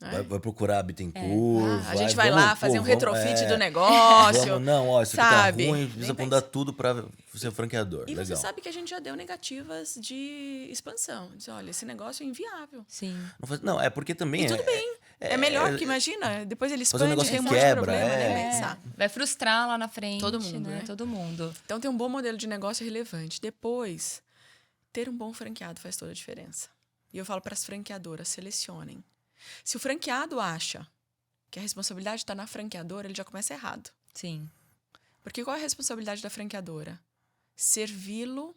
Né? Vai procurar a Bittencourt, A gente vai lá fazer um vamos, retrofit do negócio. Vamos, não, ó, isso aqui sabe? tá ruim, precisa Nem mudar tudo para ser franqueador. E Legal. você sabe que a gente já deu negativas de expansão. Diz, olha, esse negócio é inviável. Sim. Não, é porque também E tudo bem. É melhor, porque imagina, depois ele fazer um expande, negócio tem um que monte de quebra, problema, é. nem pensar. Vai frustrar lá na frente, Todo mundo, né? Todo mundo. Então, ter um bom modelo de negócio é relevante. Depois, ter um bom franqueado faz toda a diferença. E eu falo para as franqueadoras, selecionem. Se o franqueado acha que a responsabilidade está na franqueadora, ele já começa errado. Sim. Porque qual é a responsabilidade da franqueadora? Servi-lo,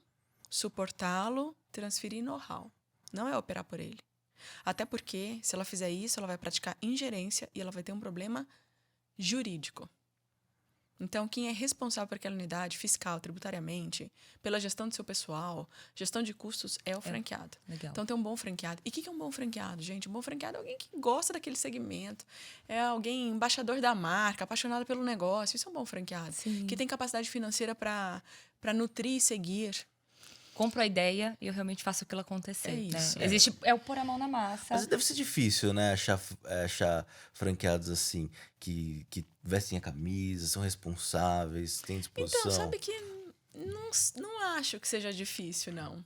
suportá-lo, transferir know-how. Não é operar por ele. Até porque, se ela fizer isso, ela vai praticar ingerência e ela vai ter um problema jurídico. Então, quem é responsável por aquela unidade fiscal, tributariamente, pela gestão do seu pessoal, gestão de custos, é o franqueado. Legal. Então, tem um bom franqueado. E o que é um bom franqueado, gente? Um bom franqueado é alguém que gosta daquele segmento, é alguém embaixador da marca, apaixonado pelo negócio. Isso é um bom franqueado. Sim. Que tem capacidade financeira para nutrir e seguir. Compro a ideia e eu realmente faço aquilo acontecer. É isso. Né? Existe, é o pôr a mão na massa. Mas deve ser difícil, né? Achar franqueados assim, que vestem a camisa, são responsáveis, têm disposição. Então, sabe que não acho que seja difícil, não.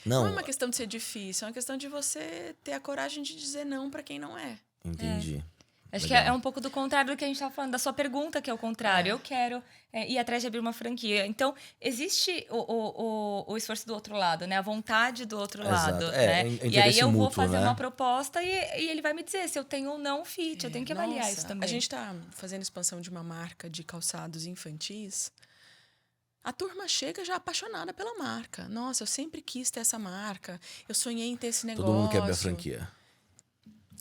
Não, Não é uma questão de ser difícil, é uma questão de você ter a coragem de dizer não para quem não é. entendi. Acho que Legal. é um pouco do contrário do que a gente estava falando, da sua pergunta, que é o contrário. Eu quero ir atrás de abrir uma franquia. Então, existe o esforço do outro lado, né? A vontade do outro Exato. lado. É, Né? interesse E aí eu vou mútuo, fazer né? uma proposta e ele vai me dizer se eu tenho ou não fit. Eu tenho que avaliar Nossa, isso também. A gente está fazendo expansão de uma marca de calçados infantis. A turma chega já apaixonada pela marca. Nossa, eu sempre quis ter essa marca. Eu sonhei em ter esse negócio. Todo mundo quer abrir a franquia.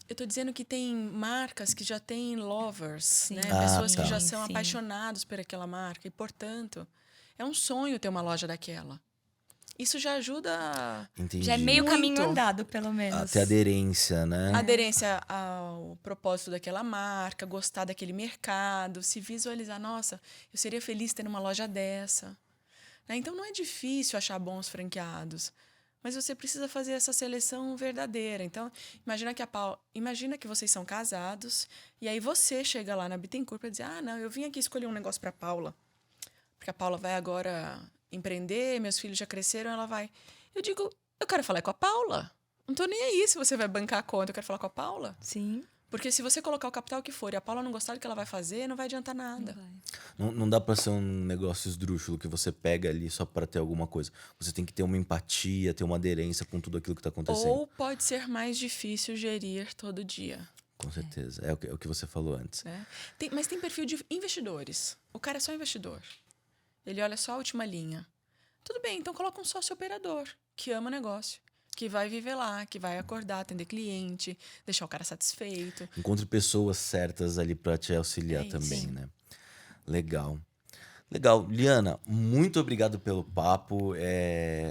Eu tô dizendo que tem marcas que já têm lovers, né? Ah, Pessoas tá. que já são Sim. apaixonados por aquela marca. E, portanto, é um sonho ter uma loja daquela. Isso já ajuda Entendi. Já é meio Muito. caminho andado, pelo menos. Até aderência, né? a aderência ao propósito daquela marca, gostar daquele mercado, se visualizar, nossa, eu seria feliz tendo uma loja dessa. Né? Então, não é difícil achar bons franqueados. Mas você precisa fazer essa seleção verdadeira. Então, imagina que vocês são casados e aí você chega lá na Bittencourt para dizer: "Ah, não, eu vim aqui escolher um negócio para Paula, porque a Paula vai agora empreender, meus filhos já cresceram, ela vai". Eu digo: "Eu quero falar com a Paula. Não tô nem aí se você vai bancar a conta, eu quero falar com a Paula". Sim. Porque se você colocar o capital que for e a Paula não gostar do que ela vai fazer, não vai adiantar nada. Não dá pra ser um negócio esdrúxulo que você pega ali só pra ter alguma coisa. Você tem que ter uma empatia, ter uma aderência com tudo aquilo que tá acontecendo. Ou pode ser mais difícil gerir todo dia. Com certeza. É o que você falou antes. Né? Mas tem perfil de investidores. O cara é só investidor. Ele olha só a última linha. Tudo bem, então coloca um sócio operador que ama o negócio, que vai viver lá, que vai acordar, atender cliente, deixar o cara satisfeito. Encontre pessoas certas ali pra te auxiliar É isso. também, Sim. né? Legal. Legal. Liana, muito obrigado pelo papo.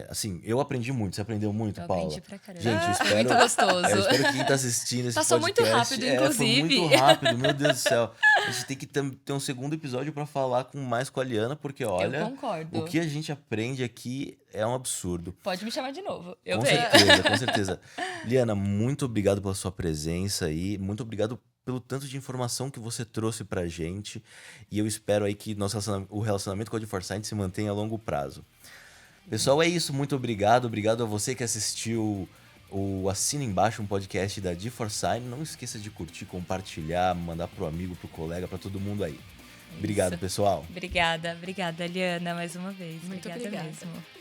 Assim, eu aprendi muito. Você aprendeu muito, Eu Paula? aprendi pra caramba. Gente, eu Foi espero... muito gostoso. Eu espero que quem tá assistindo esse Passou muito podcast... rápido, Foi inclusive. muito rápido, meu Deus do céu. A gente tem que ter um segundo episódio pra falar mais com a Liana, porque, olha... Eu concordo. O que a gente aprende aqui é um absurdo. Pode me chamar de novo. Eu Com venho. certeza, com certeza. Liana, muito obrigado pela sua presença aí. Muito obrigado pelo tanto de informação que você trouxe pra gente. E eu espero aí que o relacionamento com a DeForScience se mantenha a longo prazo. Pessoal, é isso. Muito obrigado. Obrigado a você que assistiu o Assina Embaixo, um podcast da D4Sign. Não esqueça de curtir, compartilhar, mandar pro amigo, pro colega, para todo mundo aí. Obrigado, Isso. pessoal. Obrigada, Liana, mais uma vez. Muito Obrigada obrigada. mesmo.